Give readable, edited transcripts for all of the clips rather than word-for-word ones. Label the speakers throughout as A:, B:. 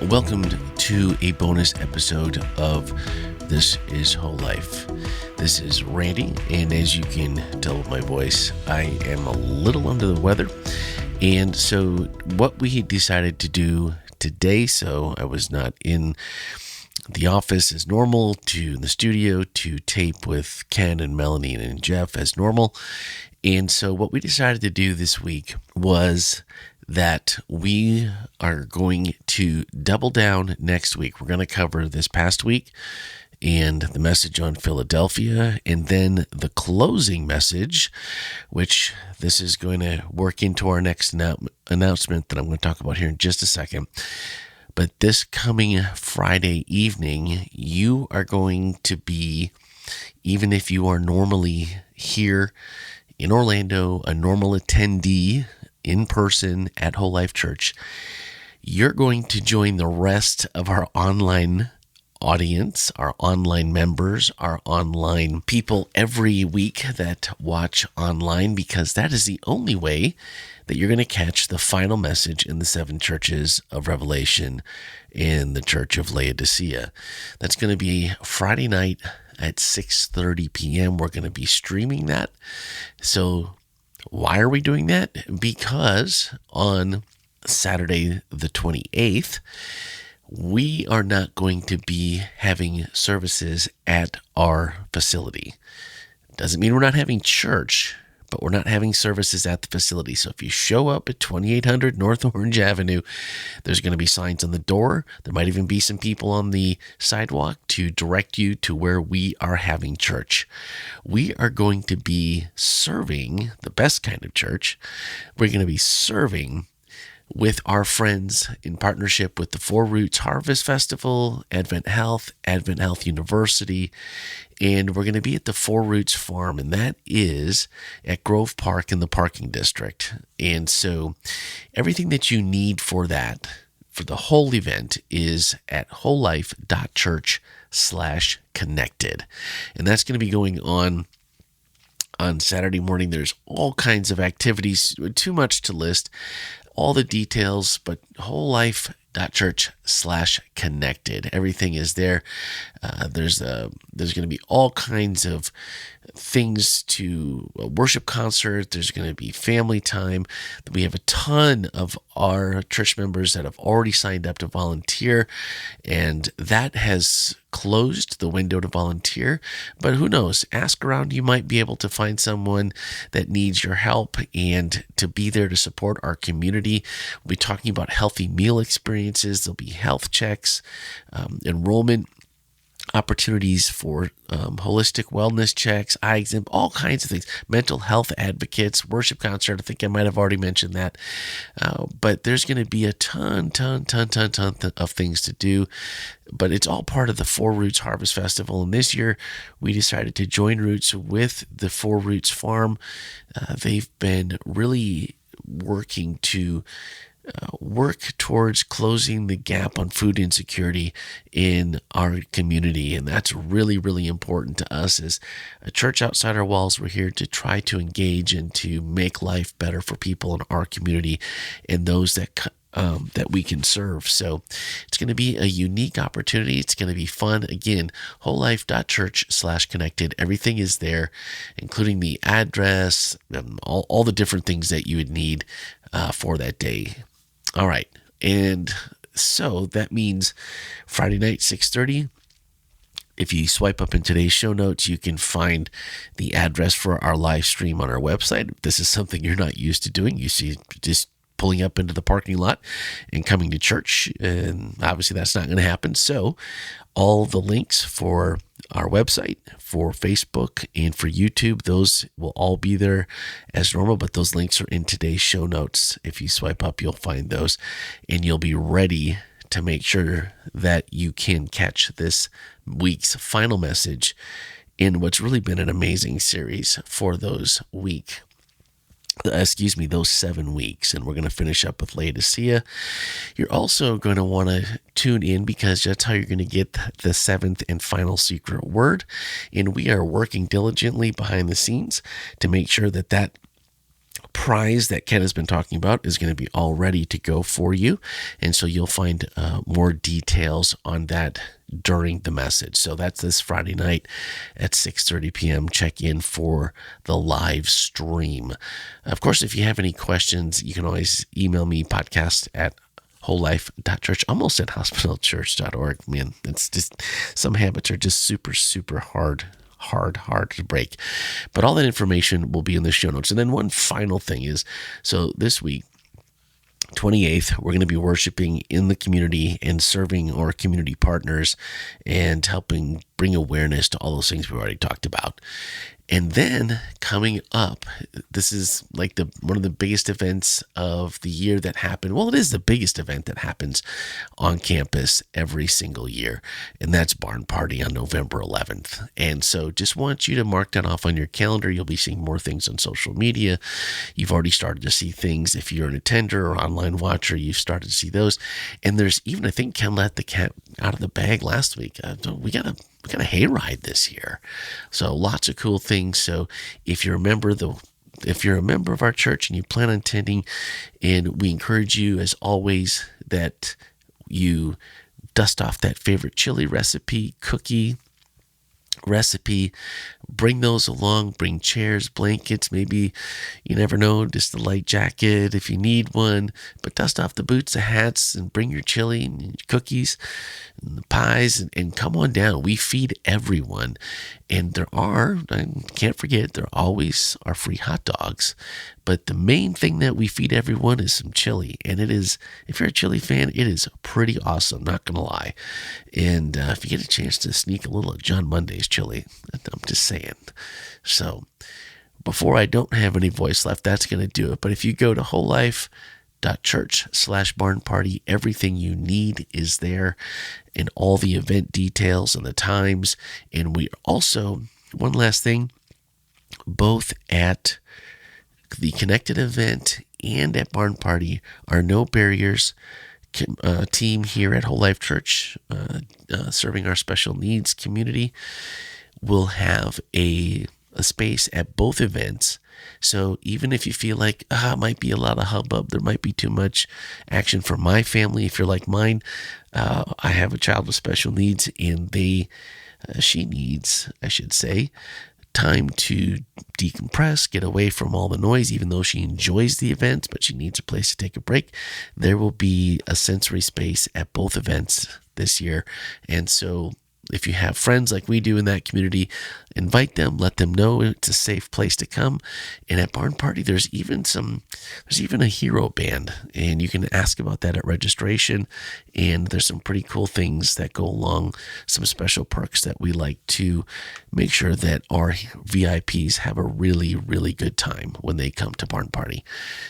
A: Welcome to a bonus episode of This is Whole Life. This is Randy, and as you can tell with my voice, I am a little under the weather. And so what we decided to do today, so I was not in the office as normal, to the studio to tape with Ken and Melanie and Jeff as normal. And so what we decided to do this week was that we are going to double down next week. We're going to cover this past week and the message on Philadelphia, and then the closing message, which this is going to work into our next announcement that I'm going to talk about here in just a second. But this coming Friday evening, you are going to be, even if you are normally here in Orlando, a normal attendee in person at Whole Life Church, you're going to join the rest of our online audience, our online members, our online people every week that watch online, because that is the only way that you're going to catch the final message in the 7 churches of Revelation in the Church of Laodicea. That's going to be Friday night at 6:30 p.m. We're going to be streaming that. So why are we doing that? Because on Saturday the 28th, we are not going to be having services at our facility. Doesn't mean we're not having church, but we're not having services at the facility. So if you show up at 2800 North Orange Avenue, there's going to be signs on the door. There might even be some people on the sidewalk to direct you to where we are having church. We are going to be serving the best kind of church. We're going to be serving with our friends in partnership with the Four Roots Harvest Festival, Advent Health University, and we're going to be at the Four Roots Farm, and that is at Grove Park in the parking district. And so everything that you need for that, for the whole event, is at wholelife.church/connected. And that's going to be going on Saturday morning. There's all kinds of activities, too much to list, all the details, but wholelife.church/connected. Everything is there. There's going to be all kinds of things to a worship concert. There's going to be family time. We have a ton of our church members that have already signed up to volunteer, and that has closed the window to volunteer. But who knows? Ask around. You might be able to find someone that needs your help and to be there to support our community. We'll be talking about healthy meal experiences. There'll be health checks, enrollment opportunities for holistic wellness checks, eye exam, all kinds of things, mental health advocates, worship concert. I think I might have already mentioned that. But there's going to be a ton of things to do. But it's all part of the Four Roots Harvest Festival. And this year, we decided to join Roots with the Four Roots Farm. They've been really working to work towards closing the gap on food insecurity in our community. And that's really, really important to us as a church outside our walls. We're here to try to engage and to make life better for people in our community and those that we can serve. So it's going to be a unique opportunity. It's going to be fun. Again, wholelife.church/connected. Everything is there, including the address, all the different things that you would need for that day. All right. And so that means Friday night, 6:30. If you swipe up in today's show notes, you can find the address for our live stream on our website. If this is something you're not used to doing, you see just pulling up into the parking lot and coming to church, and obviously that's not going to happen. So all the links for our website, for Facebook, and for YouTube, those will all be there as normal, but those links are in today's show notes. If you swipe up, you'll find those, and you'll be ready to make sure that you can catch this week's final message in what's really been an amazing series for those 7 weeks, and we're going to finish up with Laodicea. You're also going to want to tune in because that's how you're going to get the 7th and final secret word, and we are working diligently behind the scenes to make sure that prize that Ken has been talking about is going to be all ready to go for you. And so you'll find more details on that during the message. So that's this Friday night at 6:30 p.m. Check in for the live stream. Of course, if you have any questions, you can always email me, podcast@wholelife.church. Almost at hospitalchurch.org. Man, it's just, some habits are just super, super hard to break. But all that information will be in the show notes. And then one final thing is, so this week, 28th, we're going to be worshiping in the community and serving our community partners and helping bring awareness to all those things we already talked about. And then coming up, this is like one of the biggest events of the year that happened. Well, it is the biggest event that happens on campus every single year, and that's Barn Party on November 11th. And so just want you to mark that off on your calendar. You'll be seeing more things on social media. You've already started to see things. If you're an attender or online watcher, you've started to see those. And there's even, I think Ken let the cat out of the bag last week. We got a hayride this year. So lots of cool things. So if you're a member of our church and you plan on attending, and we encourage you, as always, that you dust off that favorite chili recipe, cookie recipe, bring those along, bring chairs, blankets, maybe, you never know, just a light jacket if you need one, but dust off the boots, the hats, and bring your chili and your cookies and the pies, and come on down. We feed everyone, and I can't forget, there always are free hot dogs, but the main thing that we feed everyone is some chili, and it is, if you're a chili fan, it is pretty awesome, not gonna lie. And if you get a chance to sneak a little of John Monday's chili, I'm just saying. So before I don't have any voice left, that's going to do it. But if you go to wholelife.church/barn party, everything you need is there, and all the event details and the times. And we also, one last thing, both at the Connected event and at Barn Party, our No Barriers team here at Whole Life Church, serving our special needs community, will have a space at both events. So even if you feel like it might be a lot of hubbub, there might be too much action for my family, if you're like mine, I have a child with special needs, and she needs, I should say, time to decompress, get away from all the noise, even though she enjoys the events, but she needs a place to take a break. There will be a sensory space at both events this year. And so if you have friends like we do in that community, invite them, let them know it's a safe place to come. And at Barn Party, there's even a hero band, and you can ask about that at registration. And there's some pretty cool things that go along, some special perks that we like to make sure that our VIPs have a really, really good time when they come to Barn Party.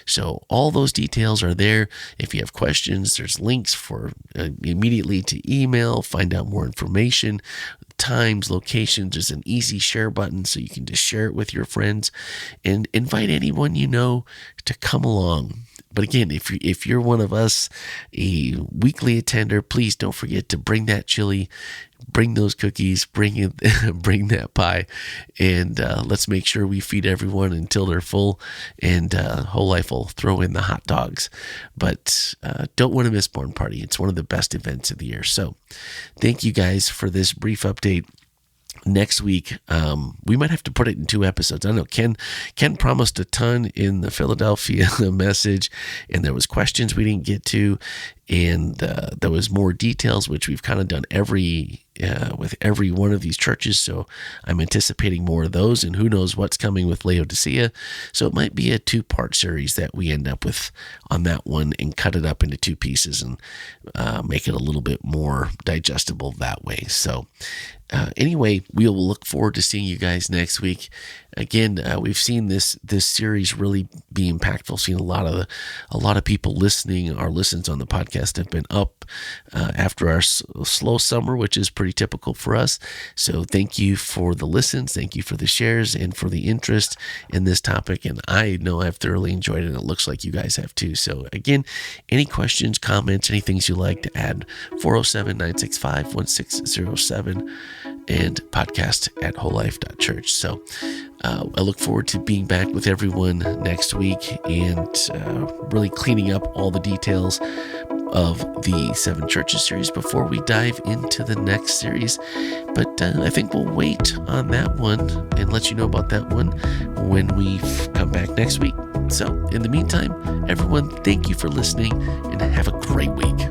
A: So all those details are there. If you have questions, there's links for immediately to email, find out more information, times, locations. There's an easy share button, so you can just share it with your friends and invite anyone you know to come along. But again, if you're one of us, a weekly attender, please don't forget to bring that chili, bring those cookies, bring that pie, and let's make sure we feed everyone until they're full, and Whole Life will throw in the hot dogs. But don't want to miss Barn Party. It's one of the best events of the year. So thank you guys for this brief update. Next week, we might have to put it in 2 episodes. I don't know. Ken promised a ton in the Philadelphia message, and there was questions we didn't get to, and there was more details, which we've kind of done with every one of these churches. So I'm anticipating more of those, and who knows what's coming with Laodicea. So it might be a 2-part series that we end up with on that one, and cut it up into 2 pieces and make it a little bit more digestible that way. So anyway, we'll look forward to seeing you guys next week. Again, we've seen this series really be impactful. Seen a lot of people listening. Our listens on the podcast podcasts have been up after our slow summer, which is pretty typical for us. So thank you for the listens. Thank you for the shares and for the interest in this topic. And I know I've thoroughly enjoyed it, and it looks like you guys have too. So again, any questions, comments, any things you'd like to add, 407-965-1607 and podcast@wholelife.church. So I look forward to being back with everyone next week and really cleaning up all the details of the 7 Churches series before we dive into the next series. But I think we'll wait on that one and let you know about that one when we come back next week. So in the meantime, everyone, thank you for listening and have a great week.